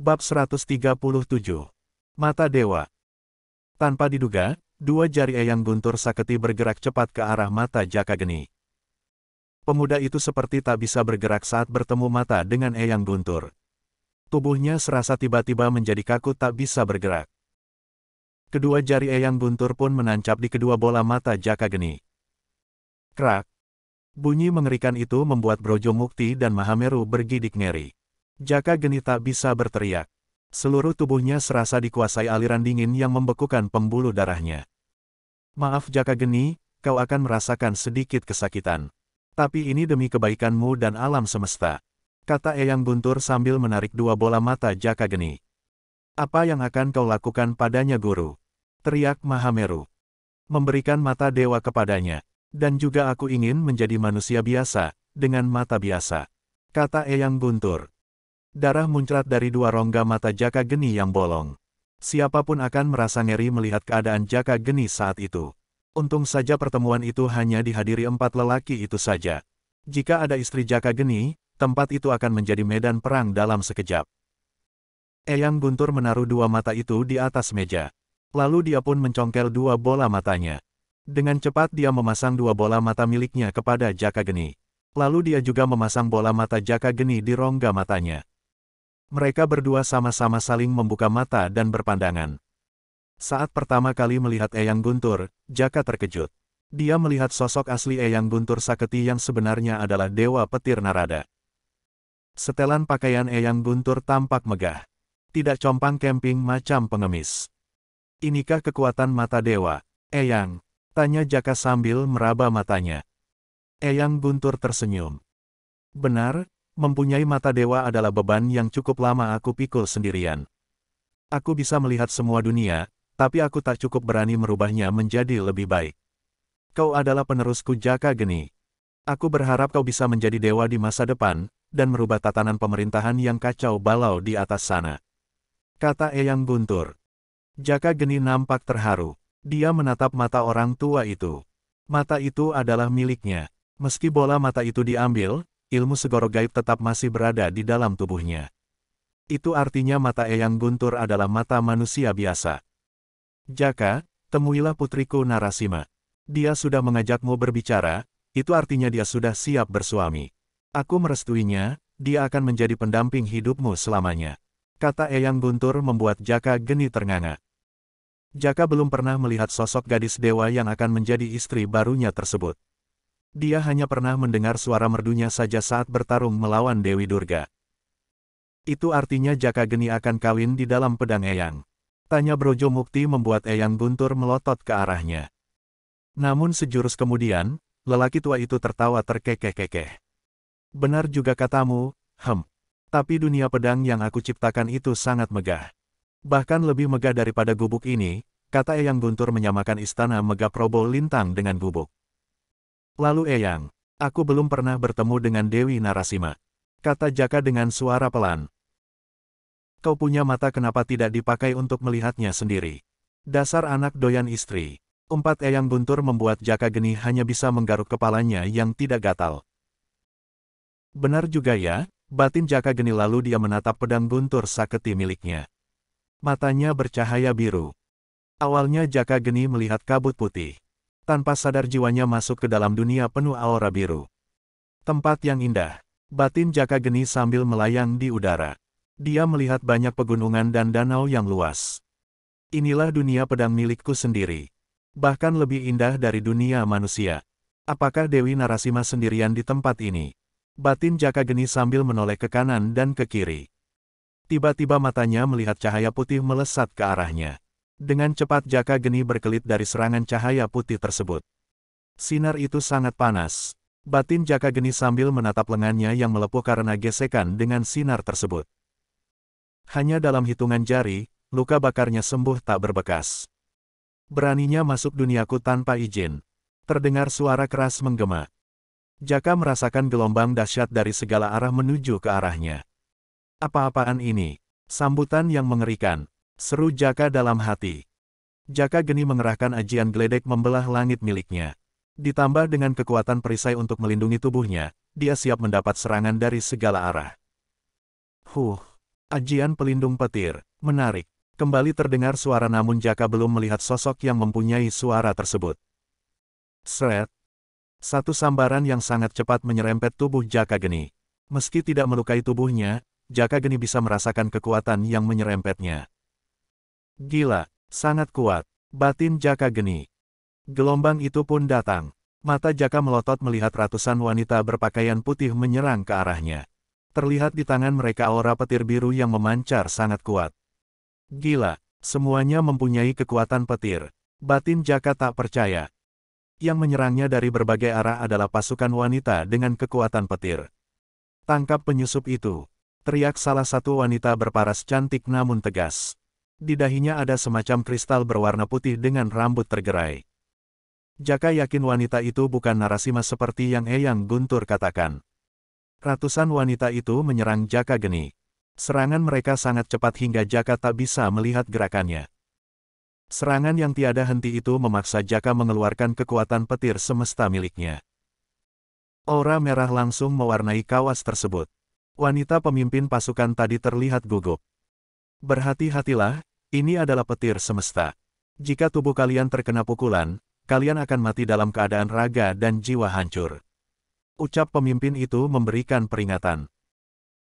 Bab 137. Mata Dewa. Tanpa diduga, dua jari Eyang Guntur Saketi bergerak cepat ke arah mata Jaka Geni. Pemuda itu seperti tak bisa bergerak saat bertemu mata dengan Eyang Guntur. Tubuhnya serasa tiba-tiba menjadi kaku tak bisa bergerak. Kedua jari Eyang Guntur pun menancap di kedua bola mata Jaka Geni. Krak. Bunyi mengerikan itu membuat Brojo Mukti dan Mahameru bergidik ngeri. Jaka Geni tak bisa berteriak. Seluruh tubuhnya serasa dikuasai aliran dingin yang membekukan pembuluh darahnya. Maaf Jaka Geni, kau akan merasakan sedikit kesakitan. Tapi ini demi kebaikanmu dan alam semesta, kata Eyang Guntur sambil menarik dua bola mata Jaka Geni. Apa yang akan kau lakukan padanya guru? Teriak Mahameru. Memberikan mata dewa kepadanya. Dan juga aku ingin menjadi manusia biasa, dengan mata biasa, kata Eyang Guntur. Darah muncrat dari dua rongga mata Jaka Geni yang bolong. Siapapun akan merasa ngeri melihat keadaan Jaka Geni saat itu. Untung saja pertemuan itu hanya dihadiri 4 lelaki itu saja. Jika ada istri Jaka Geni, tempat itu akan menjadi medan perang dalam sekejap. Eyang Guntur menaruh dua mata itu di atas meja. Lalu dia pun mencongkel dua bola matanya. Dengan cepat dia memasang dua bola mata miliknya kepada Jaka Geni. Lalu dia juga memasang bola mata Jaka Geni di rongga matanya. Mereka berdua sama-sama saling membuka mata dan berpandangan. Saat pertama kali melihat Eyang Guntur, Jaka terkejut. Dia melihat sosok asli Eyang Guntur Saketi yang sebenarnya adalah Dewa Petir Narada. Setelan pakaian Eyang Guntur tampak megah. Tidak compang camping macam pengemis. Inikah kekuatan mata dewa, Eyang? Tanya Jaka sambil meraba matanya. Eyang Guntur tersenyum. Benar, mempunyai mata dewa adalah beban yang cukup lama aku pikul sendirian. Aku bisa melihat semua dunia, tapi aku tak cukup berani merubahnya menjadi lebih baik. Kau adalah penerusku Jaka Geni. Aku berharap kau bisa menjadi dewa di masa depan, dan merubah tatanan pemerintahan yang kacau balau di atas sana, kata Eyang Guntur. Jaka Geni nampak terharu. Dia menatap mata orang tua itu. Mata itu adalah miliknya. Meski bola mata itu diambil, ilmu segoro gaib tetap masih berada di dalam tubuhnya. Itu artinya mata Eyang Guntur adalah mata manusia biasa. Jaka, temuilah putriku Narasima. Dia sudah mengajakmu berbicara, itu artinya dia sudah siap bersuami. Aku merestuinya, dia akan menjadi pendamping hidupmu selamanya, kata Eyang Guntur membuat Jaka Geni ternganga. Jaka belum pernah melihat sosok gadis dewa yang akan menjadi istri barunya tersebut. Dia hanya pernah mendengar suara merdunya saja saat bertarung melawan Dewi Durga. Itu artinya Jaka Geni akan kawin di dalam pedang Eyang? Tanya Brojo Mukti membuat Eyang Guntur melotot ke arahnya. Namun sejurus kemudian, lelaki tua itu tertawa terkekeh-kekeh. Benar juga katamu, tapi dunia pedang yang aku ciptakan itu sangat megah. Bahkan lebih megah daripada gubuk ini, kata Eyang Guntur menyamakan istana megah Probo Lintang dengan gubuk. Lalu Eyang, aku belum pernah bertemu dengan Dewi Narasima, kata Jaka dengan suara pelan. Kau punya mata kenapa tidak dipakai untuk melihatnya sendiri? Dasar anak doyan istri. Umpat Eyang Guntur membuat Jaka Geni hanya bisa menggaruk kepalanya yang tidak gatal. Benar juga ya, batin Jaka Geni lalu dia menatap pedang Guntur Saketi miliknya. Matanya bercahaya biru. Awalnya Jaka Geni melihat kabut putih. Tanpa sadar jiwanya masuk ke dalam dunia penuh aura biru. Tempat yang indah. Batin Jaka Geni sambil melayang di udara. Dia melihat banyak pegunungan dan danau yang luas. Inilah dunia pedang milikku sendiri. Bahkan lebih indah dari dunia manusia. Apakah Dewi Narasima sendirian di tempat ini? Batin Jaka Geni sambil menoleh ke kanan dan ke kiri. Tiba-tiba matanya melihat cahaya putih melesat ke arahnya. Dengan cepat Jaka Geni berkelit dari serangan cahaya putih tersebut. Sinar itu sangat panas. Batin Jaka Geni sambil menatap lengannya yang melepuh karena gesekan dengan sinar tersebut. Hanya dalam hitungan jari, luka bakarnya sembuh tak berbekas. Beraninya masuk duniaku tanpa izin. Terdengar suara keras menggema. Jaka merasakan gelombang dahsyat dari segala arah menuju ke arahnya. Apa-apaan ini? Sambutan yang mengerikan, seru Jaka dalam hati. Jaka Geni mengerahkan ajian geledek membelah langit miliknya. Ditambah dengan kekuatan perisai untuk melindungi tubuhnya, dia siap mendapat serangan dari segala arah. Ajian pelindung petir. Menarik. Kembali terdengar suara namun Jaka belum melihat sosok yang mempunyai suara tersebut. Sret. Satu sambaran yang sangat cepat menyerempet tubuh Jaka Geni. Meski tidak melukai tubuhnya, Jaka Geni bisa merasakan kekuatan yang menyerempetnya. Gila, sangat kuat. Batin Jaka Geni. Gelombang itu pun datang. Mata Jaka melotot melihat ratusan wanita berpakaian putih menyerang ke arahnya. Terlihat di tangan mereka aura petir biru yang memancar sangat kuat. Gila, semuanya mempunyai kekuatan petir. Batin Jaka tak percaya. Yang menyerangnya dari berbagai arah adalah pasukan wanita dengan kekuatan petir. Tangkap penyusup itu. Teriak salah satu wanita berparas cantik namun tegas. Di dahinya ada semacam kristal berwarna putih dengan rambut tergerai. Jaka yakin wanita itu bukan Narasima seperti yang Eyang Guntur katakan. Ratusan wanita itu menyerang Jaka Geni. Serangan mereka sangat cepat hingga Jaka tak bisa melihat gerakannya. Serangan yang tiada henti itu memaksa Jaka mengeluarkan kekuatan petir semesta miliknya. Aura merah langsung mewarnai kawas tersebut. Wanita pemimpin pasukan tadi terlihat gugup. Berhati-hatilah, ini adalah petir semesta. Jika tubuh kalian terkena pukulan, kalian akan mati dalam keadaan raga dan jiwa hancur. Ucap pemimpin itu memberikan peringatan.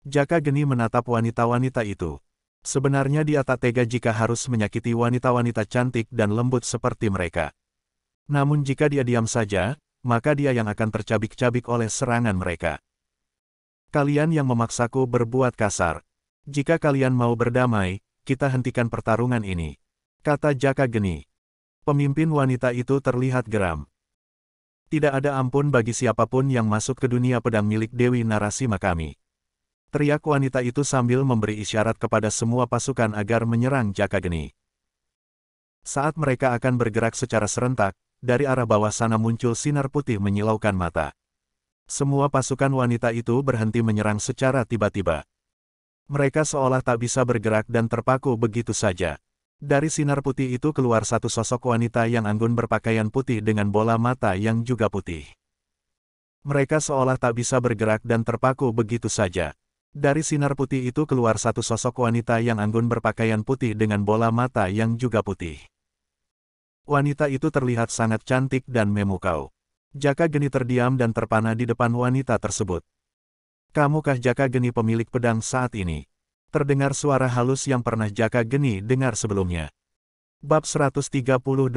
Jaka Geni menatap wanita-wanita itu. Sebenarnya dia tak tega jika harus menyakiti wanita-wanita cantik dan lembut seperti mereka. Namun jika dia diam saja, maka dia yang akan tercabik-cabik oleh serangan mereka. Kalian yang memaksaku berbuat kasar. Jika kalian mau berdamai, kita hentikan pertarungan ini, kata Jaka Geni. Pemimpin wanita itu terlihat geram. Tidak ada ampun bagi siapapun yang masuk ke dunia pedang milik Dewi Narasima kami. Teriak wanita itu sambil memberi isyarat kepada semua pasukan agar menyerang Jaka Geni. Saat mereka akan bergerak secara serentak, dari arah bawah sana muncul sinar putih menyilaukan mata. Semua pasukan wanita itu berhenti menyerang secara tiba-tiba. Mereka seolah tak bisa bergerak dan terpaku begitu saja. Dari sinar putih itu keluar satu sosok wanita yang anggun berpakaian putih dengan bola mata yang juga putih. Mereka seolah tak bisa bergerak dan terpaku begitu saja. Dari sinar putih itu keluar satu sosok wanita yang anggun berpakaian putih dengan bola mata yang juga putih. Wanita itu terlihat sangat cantik dan memukau. Jaka Geni terdiam dan terpana di depan wanita tersebut. Kamukah Jaka Geni pemilik pedang saat ini? Terdengar suara halus yang pernah Jaka Geni dengar sebelumnya. Bab 138.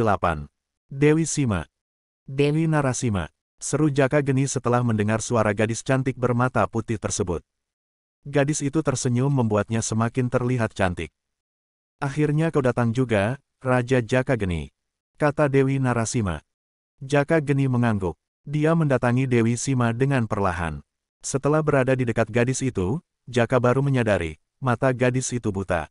Dewi Sima. Dewi Narasima. Seru Jaka Geni setelah mendengar suara gadis cantik bermata putih tersebut. Gadis itu tersenyum membuatnya semakin terlihat cantik. Akhirnya kau datang juga, Raja Jaka Geni, kata Dewi Narasima. Jaka Geni mengangguk. Dia mendatangi Dewi Sima dengan perlahan. Setelah berada di dekat gadis itu, Jaka baru menyadari, mata gadis itu buta.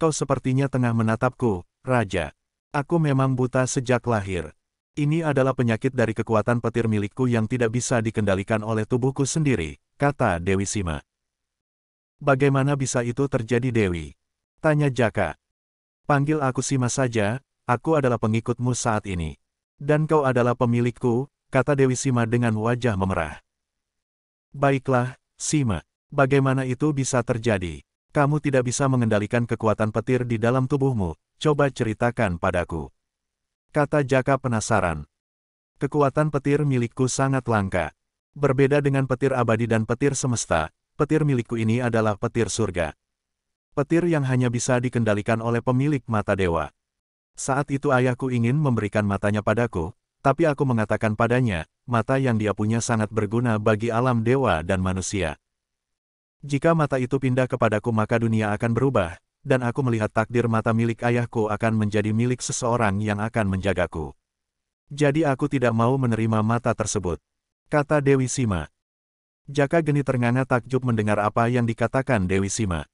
Kau sepertinya tengah menatapku, Raja. Aku memang buta sejak lahir. Ini adalah penyakit dari kekuatan petir milikku yang tidak bisa dikendalikan oleh tubuhku sendiri, kata Dewi Sima. Bagaimana bisa itu terjadi Dewi? Tanya Jaka. Panggil aku Sima saja, aku adalah pengikutmu saat ini. Dan kau adalah pemilikku, kata Dewi Sima dengan wajah memerah. Baiklah, Sima. Bagaimana itu bisa terjadi? Kamu tidak bisa mengendalikan kekuatan petir di dalam tubuhmu, coba ceritakan padaku. Kata Jaka penasaran. Kekuatan petir milikku sangat langka. Berbeda dengan petir abadi dan petir semesta, petir milikku ini adalah petir surga. Petir yang hanya bisa dikendalikan oleh pemilik mata dewa. Saat itu ayahku ingin memberikan matanya padaku, tapi aku mengatakan padanya, mata yang dia punya sangat berguna bagi alam dewa dan manusia. Jika mata itu pindah kepadaku maka dunia akan berubah, dan aku melihat takdir mata milik ayahku akan menjadi milik seseorang yang akan menjagaku. Jadi aku tidak mau menerima mata tersebut, kata Dewi Sima. Jaka Geni ternganga takjub mendengar apa yang dikatakan Dewi Sima.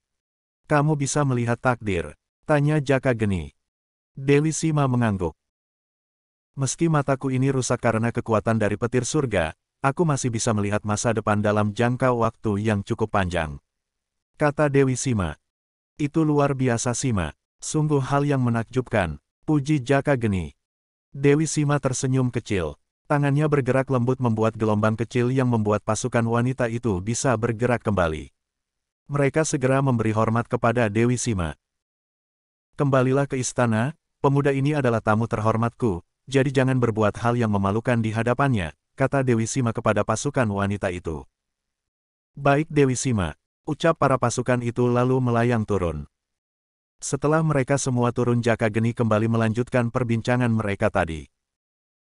Kamu bisa melihat takdir? Tanya Jaka Geni. Dewi Sima mengangguk. Meski mataku ini rusak karena kekuatan dari petir surga, aku masih bisa melihat masa depan dalam jangka waktu yang cukup panjang, kata Dewi Sima. Itu luar biasa Sima. Sungguh hal yang menakjubkan, puji Jaka Geni. Dewi Sima tersenyum kecil. Tangannya bergerak lembut membuat gelombang kecil yang membuat pasukan wanita itu bisa bergerak kembali. Mereka segera memberi hormat kepada Dewi Sima. Kembalilah ke istana, pemuda ini adalah tamu terhormatku, jadi jangan berbuat hal yang memalukan di hadapannya, kata Dewi Sima kepada pasukan wanita itu. Baik Dewi Sima, ucap para pasukan itu lalu melayang turun. Setelah mereka semua turun, Jaka Geni kembali melanjutkan perbincangan mereka tadi.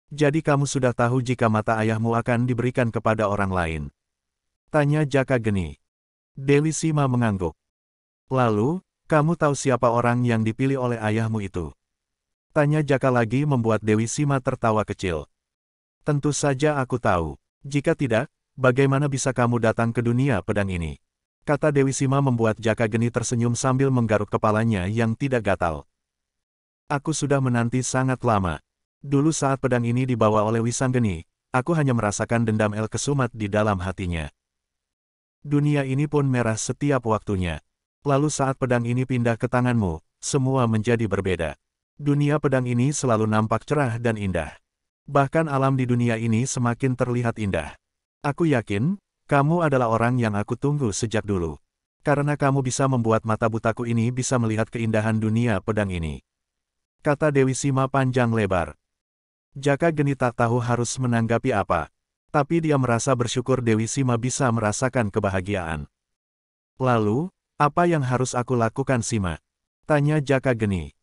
Jadi kamu sudah tahu jika mata ayahmu akan diberikan kepada orang lain? Tanya Jaka Geni. Dewi Sima mengangguk. Lalu, kamu tahu siapa orang yang dipilih oleh ayahmu itu? Tanya Jaka lagi membuat Dewi Sima tertawa kecil. Tentu saja aku tahu. Jika tidak, bagaimana bisa kamu datang ke dunia pedang ini? Kata Dewi Sima membuat Jaka Geni tersenyum sambil menggaruk kepalanya yang tidak gatal. Aku sudah menanti sangat lama. Dulu saat pedang ini dibawa oleh Wisanggeni, aku hanya merasakan dendam El Kesumat di dalam hatinya. Dunia ini pun merah setiap waktunya. Lalu saat pedang ini pindah ke tanganmu, semua menjadi berbeda. Dunia pedang ini selalu nampak cerah dan indah. Bahkan alam di dunia ini semakin terlihat indah. Aku yakin, kamu adalah orang yang aku tunggu sejak dulu. Karena kamu bisa membuat mata butaku ini bisa melihat keindahan dunia pedang ini. Kata Dewi Sima panjang lebar. Jaka Geni tak tahu harus menanggapi apa. Tapi dia merasa bersyukur Dewi Sima bisa merasakan kebahagiaan. Lalu, apa yang harus aku lakukan Sima? Tanya Jaka Geni.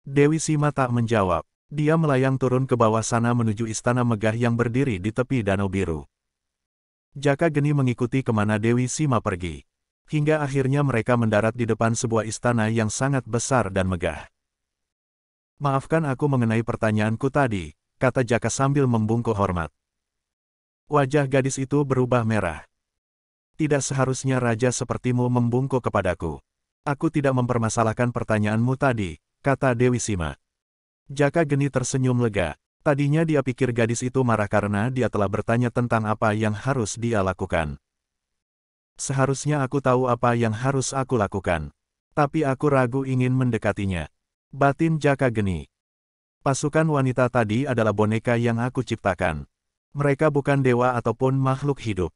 Dewi Sima tak menjawab. Dia melayang turun ke bawah sana menuju istana megah yang berdiri di tepi Danau Biru. Jaka Geni mengikuti kemana Dewi Sima pergi. Hingga akhirnya mereka mendarat di depan sebuah istana yang sangat besar dan megah. Maafkan aku mengenai pertanyaanku tadi, kata Jaka sambil membungkuk hormat. Wajah gadis itu berubah merah. Tidak seharusnya raja sepertimu membungkuk kepadaku. Aku tidak mempermasalahkan pertanyaanmu tadi, kata Dewi Sima. Jaka Geni tersenyum lega. Tadinya dia pikir gadis itu marah karena dia telah bertanya tentang apa yang harus dia lakukan. Seharusnya aku tahu apa yang harus aku lakukan. Tapi aku ragu ingin mendekatinya. Batin Jaka Geni. Pasukan wanita tadi adalah boneka yang aku ciptakan. Mereka bukan dewa ataupun makhluk hidup.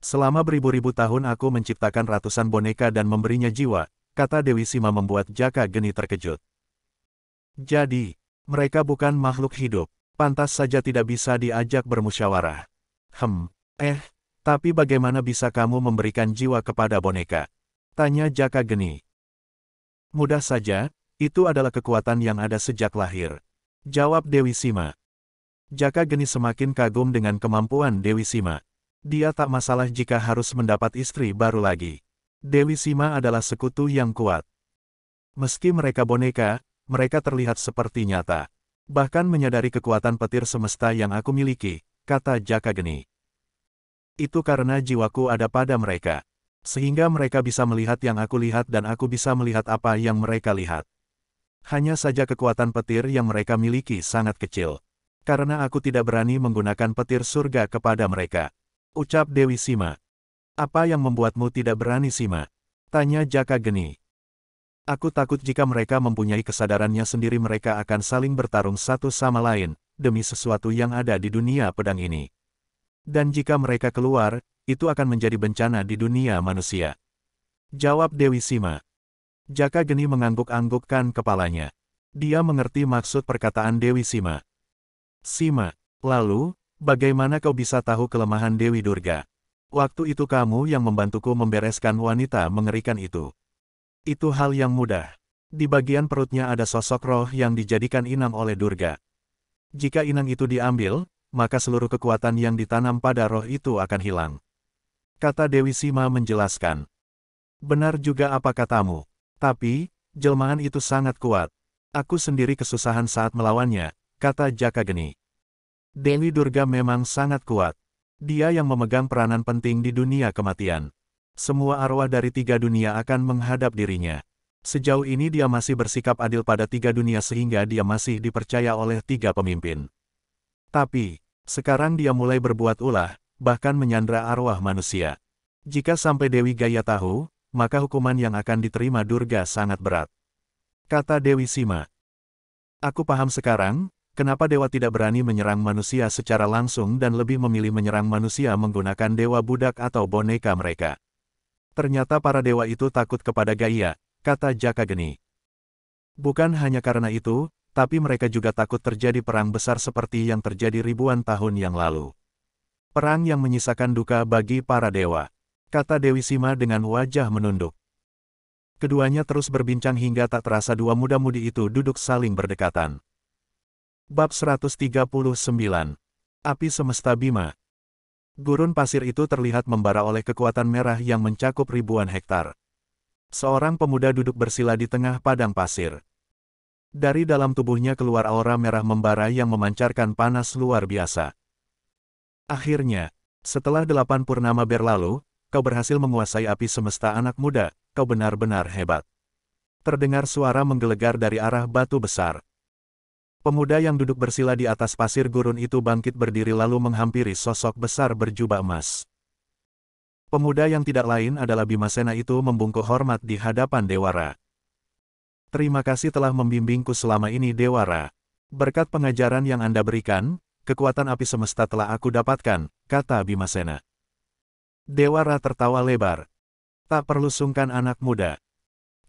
Selama beribu-ribu tahun aku menciptakan ratusan boneka dan memberinya jiwa, kata Dewi Sima membuat Jaka Geni terkejut. Jadi, mereka bukan makhluk hidup, pantas saja tidak bisa diajak bermusyawarah. Tapi bagaimana bisa kamu memberikan jiwa kepada boneka? Tanya Jaka Geni. Mudah saja, itu adalah kekuatan yang ada sejak lahir. Jawab Dewi Sima. Jaka Geni semakin kagum dengan kemampuan Dewi Sima. Dia tak masalah jika harus mendapat istri baru lagi. Dewi Sima adalah sekutu yang kuat. Meski mereka boneka, mereka terlihat seperti nyata. Bahkan menyadari kekuatan petir semesta yang aku miliki, kata Jaka Geni. Itu karena jiwaku ada pada mereka. Sehingga mereka bisa melihat yang aku lihat dan aku bisa melihat apa yang mereka lihat. Hanya saja kekuatan petir yang mereka miliki sangat kecil. Karena aku tidak berani menggunakan petir surga kepada mereka. Ucap Dewi Sima. Apa yang membuatmu tidak berani Sima? Tanya Jaka Geni. Aku takut jika mereka mempunyai kesadarannya sendiri mereka akan saling bertarung satu sama lain, demi sesuatu yang ada di dunia pedang ini. Dan jika mereka keluar, itu akan menjadi bencana di dunia manusia. Jawab Dewi Sima. Jaka Geni mengangguk-anggukkan kepalanya. Dia mengerti maksud perkataan Dewi Sima. Sima, lalu, bagaimana kau bisa tahu kelemahan Dewi Durga? Waktu itu kamu yang membantuku membereskan wanita mengerikan itu. Itu hal yang mudah. Di bagian perutnya ada sosok roh yang dijadikan inang oleh Durga. Jika inang itu diambil, maka seluruh kekuatan yang ditanam pada roh itu akan hilang. Kata Dewi Sima menjelaskan. Benar juga apa katamu. Tapi, jelmaan itu sangat kuat. Aku sendiri kesusahan saat melawannya, kata Jaka Geni. Dewi Durga memang sangat kuat. Dia yang memegang peranan penting di dunia kematian. Semua arwah dari 3 dunia akan menghadap dirinya. Sejauh ini dia masih bersikap adil pada 3 dunia sehingga dia masih dipercaya oleh 3 pemimpin. Tapi, sekarang dia mulai berbuat ulah, bahkan menyandra arwah manusia. Jika sampai Dewi Gaya tahu, maka hukuman yang akan diterima Durga sangat berat. Kata Dewi Sima. Aku paham sekarang, kenapa dewa tidak berani menyerang manusia secara langsung dan lebih memilih menyerang manusia menggunakan dewa budak atau boneka mereka. Ternyata para dewa itu takut kepada Gaia, kata Jakageni. Bukan hanya karena itu, tapi mereka juga takut terjadi perang besar seperti yang terjadi ribuan tahun yang lalu. Perang yang menyisakan duka bagi para dewa, kata Dewi Sima dengan wajah menunduk. Keduanya terus berbincang hingga tak terasa dua muda-mudi itu duduk saling berdekatan. Bab 139. Api Semesta Bima. Gurun pasir itu terlihat membara oleh kekuatan merah yang mencakup ribuan hektar. Seorang pemuda duduk bersila di tengah padang pasir. Dari dalam tubuhnya keluar aura merah membara yang memancarkan panas luar biasa. Akhirnya, setelah 8 purnama berlalu, kau berhasil menguasai api semesta anak muda, kau benar-benar hebat. Terdengar suara menggelegar dari arah batu besar. Pemuda yang duduk bersila di atas pasir gurun itu bangkit berdiri lalu menghampiri sosok besar berjubah emas. Pemuda yang tidak lain adalah Bimasena itu membungkuk hormat di hadapan Dewara. Terima kasih telah membimbingku selama ini Dewara. Berkat pengajaran yang Anda berikan, kekuatan api semesta telah aku dapatkan, kata Bimasena. Dewara tertawa lebar. Tak perlu sungkan anak muda.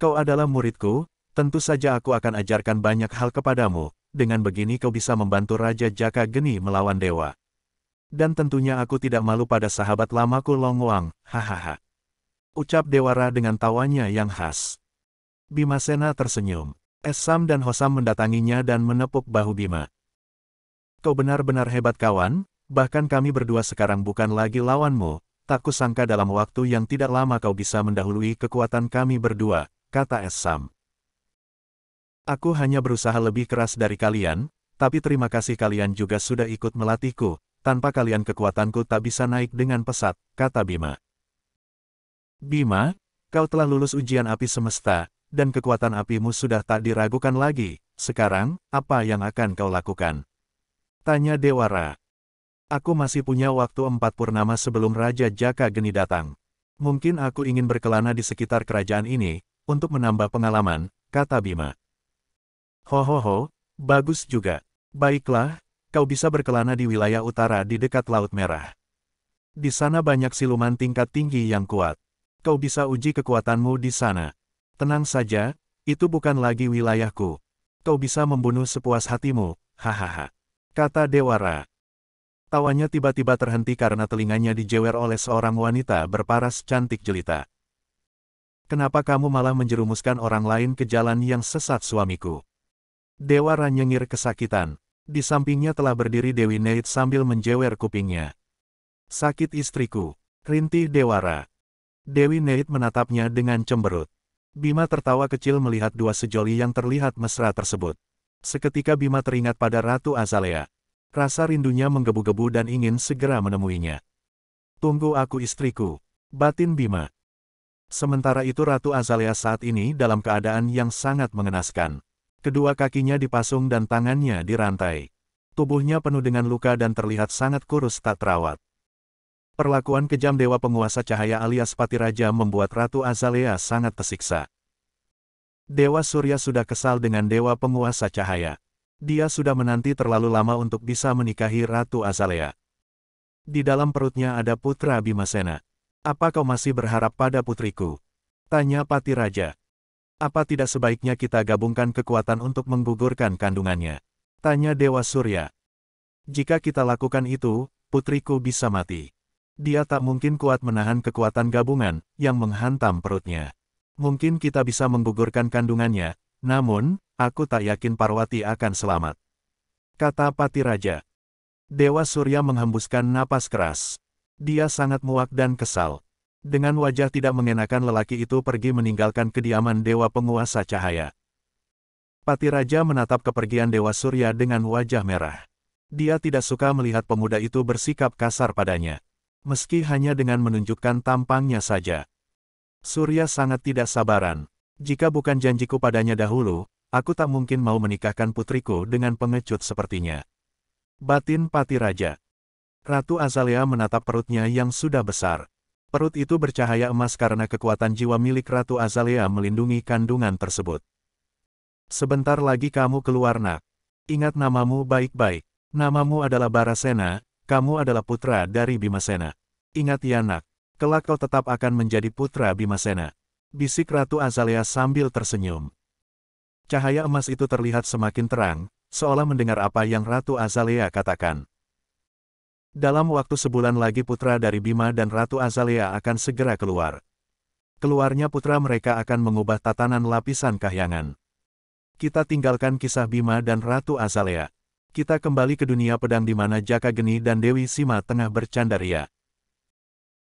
Kau adalah muridku, tentu saja aku akan ajarkan banyak hal kepadamu. Dengan begini kau bisa membantu Raja Jakageni melawan dewa. Dan tentunya aku tidak malu pada sahabat lamaku Long Wang, hahaha. Ucap Dewara dengan tawanya yang khas. Bimasena tersenyum. Esam dan Hosam mendatanginya dan menepuk bahu Bima. Kau benar-benar hebat kawan, bahkan kami berdua sekarang bukan lagi lawanmu, tak kusangka dalam waktu yang tidak lama kau bisa mendahului kekuatan kami berdua, kata Esam. Aku hanya berusaha lebih keras dari kalian, tapi terima kasih kalian juga sudah ikut melatihku, tanpa kalian kekuatanku tak bisa naik dengan pesat, kata Bima. Bima, kau telah lulus ujian api semesta, dan kekuatan apimu sudah tak diragukan lagi, sekarang, apa yang akan kau lakukan? Tanya Dewara. Aku masih punya waktu 4 purnama sebelum Raja Jakageni datang. Mungkin aku ingin berkelana di sekitar kerajaan ini, untuk menambah pengalaman, kata Bima. Hohoho, bagus juga. Baiklah, kau bisa berkelana di wilayah utara di dekat Laut Merah. Di sana banyak siluman tingkat tinggi yang kuat. Kau bisa uji kekuatanmu di sana. Tenang saja, itu bukan lagi wilayahku. Kau bisa membunuh sepuas hatimu, hahaha. Kata Dewara. Tawanya tiba-tiba terhenti karena telinganya dijewer oleh seorang wanita berparas cantik jelita. Kenapa kamu malah menjerumuskan orang lain ke jalan yang sesat suamiku? Dewara nyengir kesakitan. Di sampingnya telah berdiri Dewi Neid sambil menjewer kupingnya. Sakit istriku, rintih Dewara. Dewi Neid menatapnya dengan cemberut. Bima tertawa kecil melihat dua sejoli yang terlihat mesra tersebut. Seketika Bima teringat pada Ratu Azalea. Rasa rindunya menggebu-gebu dan ingin segera menemuinya. Tunggu aku istriku, batin Bima. Sementara itu Ratu Azalea saat ini dalam keadaan yang sangat mengenaskan. Kedua kakinya dipasung dan tangannya dirantai. Tubuhnya penuh dengan luka dan terlihat sangat kurus tak terawat. Perlakuan kejam Dewa Penguasa Cahaya alias Patiraja membuat Ratu Azalea sangat tersiksa. Dewa Surya sudah kesal dengan Dewa Penguasa Cahaya. Dia sudah menanti terlalu lama untuk bisa menikahi Ratu Azalea. Di dalam perutnya ada putra Bimasena. Apa kau masih berharap pada putriku? Tanya Patiraja. Apa tidak sebaiknya kita gabungkan kekuatan untuk menggugurkan kandungannya? Tanya Dewa Surya. Jika kita lakukan itu, putriku bisa mati. Dia tak mungkin kuat menahan kekuatan gabungan yang menghantam perutnya. Mungkin kita bisa menggugurkan kandungannya, namun, aku tak yakin Parwati akan selamat. Kata Patiraja. Dewa Surya menghembuskan napas keras. Dia sangat muak dan kesal. Dengan wajah tidak mengenakan lelaki itu pergi meninggalkan kediaman Dewa Penguasa Cahaya. Patiraja menatap kepergian Dewa Surya dengan wajah merah. Dia tidak suka melihat pemuda itu bersikap kasar padanya. Meski hanya dengan menunjukkan tampangnya saja. Surya sangat tidak sabaran. Jika bukan janjiku padanya dahulu, aku tak mungkin mau menikahkan putriku dengan pengecut sepertinya. Batin Patiraja. Ratu Azalea menatap perutnya yang sudah besar. Perut itu bercahaya emas karena kekuatan jiwa milik Ratu Azalea melindungi kandungan tersebut. Sebentar lagi kamu keluar nak. Ingat namamu baik-baik. Namamu adalah Barasena, kamu adalah putra dari Bimasena. Ingat ya nak. Kelak kau tetap akan menjadi putra Bimasena. Bisik Ratu Azalea sambil tersenyum. Cahaya emas itu terlihat semakin terang, seolah mendengar apa yang Ratu Azalea katakan. Dalam waktu sebulan lagi putra dari Bima dan Ratu Azalea akan segera keluar. Keluarnya putra mereka akan mengubah tatanan lapisan kahyangan. Kita tinggalkan kisah Bima dan Ratu Azalea. Kita kembali ke dunia pedang di mana Jaka Geni dan Dewi Sima tengah bercanda ria.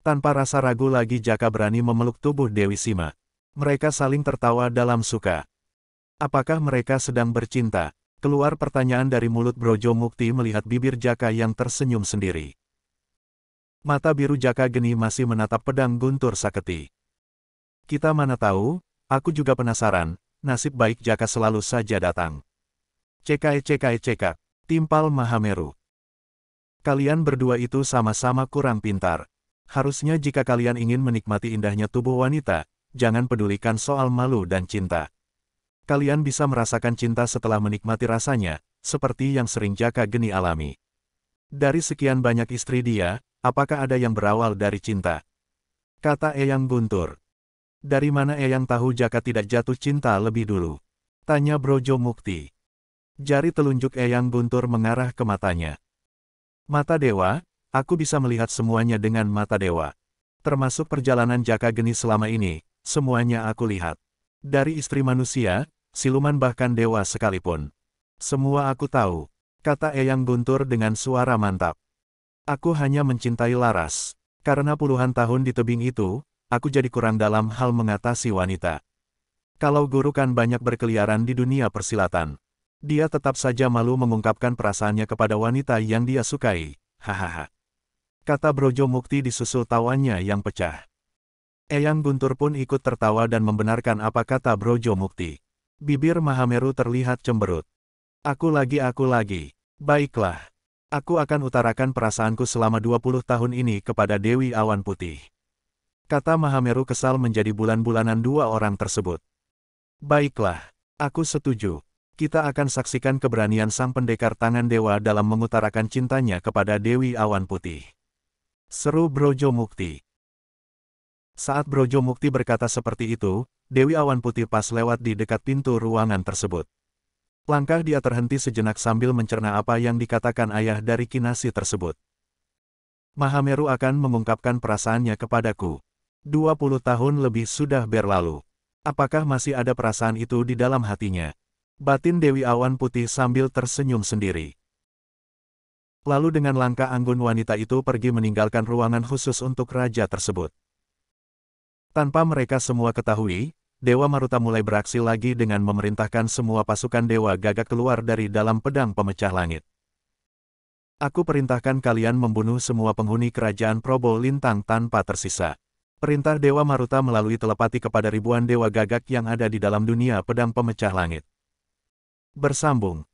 Tanpa rasa ragu lagi Jaka berani memeluk tubuh Dewi Sima. Mereka saling tertawa dalam suka. Apakah mereka sedang bercinta? Keluar pertanyaan dari mulut Brojo Mukti melihat bibir Jaka yang tersenyum sendiri. Mata biru Jaka Geni masih menatap pedang guntur saketi. Kita mana tahu, aku juga penasaran, nasib baik Jaka selalu saja datang. Cekai, timpal Mahameru. Kalian berdua itu sama-sama kurang pintar. Harusnya jika kalian ingin menikmati indahnya tubuh wanita, jangan pedulikan soal malu dan cinta. Kalian bisa merasakan cinta setelah menikmati rasanya, seperti yang sering Jaka Geni alami. Dari sekian banyak istri dia, apakah ada yang berawal dari cinta? Kata Eyang Guntur. Dari mana Eyang tahu Jaka tidak jatuh cinta lebih dulu? Tanya Brojo Mukti. Jari telunjuk Eyang Guntur mengarah ke matanya. Mata dewa, aku bisa melihat semuanya dengan mata dewa. Termasuk perjalanan Jaka Geni selama ini, semuanya aku lihat. Dari istri manusia, siluman bahkan dewa sekalipun. Semua aku tahu, kata Eyang Guntur dengan suara mantap. Aku hanya mencintai Laras. Karena puluhan tahun di tebing itu, aku jadi kurang dalam hal mengatasi wanita. Kalau guru kan banyak berkeliaran di dunia persilatan. Dia tetap saja malu mengungkapkan perasaannya kepada wanita yang dia sukai. Hahaha. Kata Brojo Mukti disusul tawanya yang pecah. Eyang Guntur pun ikut tertawa dan membenarkan apa kata Brojo Mukti. Bibir Mahameru terlihat cemberut. Aku lagi. Baiklah. Aku akan utarakan perasaanku selama 20 tahun ini kepada Dewi Awan Putih. Kata Mahameru kesal menjadi bulan-bulanan dua orang tersebut. Baiklah. Aku setuju. Kita akan saksikan keberanian sang pendekar tangan dewa dalam mengutarakan cintanya kepada Dewi Awan Putih. Seru Brojo Mukti. Saat Brojo Mukti berkata seperti itu, Dewi Awan Putih pas lewat di dekat pintu ruangan tersebut. Langkah dia terhenti sejenak sambil mencerna apa yang dikatakan ayah dari Kinasi tersebut. Mahameru akan mengungkapkan perasaannya kepadaku. 20 tahun lebih sudah berlalu. Apakah masih ada perasaan itu di dalam hatinya? Batin Dewi Awan Putih sambil tersenyum sendiri. Lalu dengan langkah anggun wanita itu pergi meninggalkan ruangan khusus untuk raja tersebut. Tanpa mereka semua ketahui, Dewa Maruta mulai beraksi lagi dengan memerintahkan semua pasukan Dewa Gagak keluar dari dalam pedang pemecah langit. Aku perintahkan kalian membunuh semua penghuni kerajaan Probo Lintang tanpa tersisa. Perintah Dewa Maruta melalui telepati kepada ribuan Dewa Gagak yang ada di dalam dunia pedang pemecah langit. Bersambung.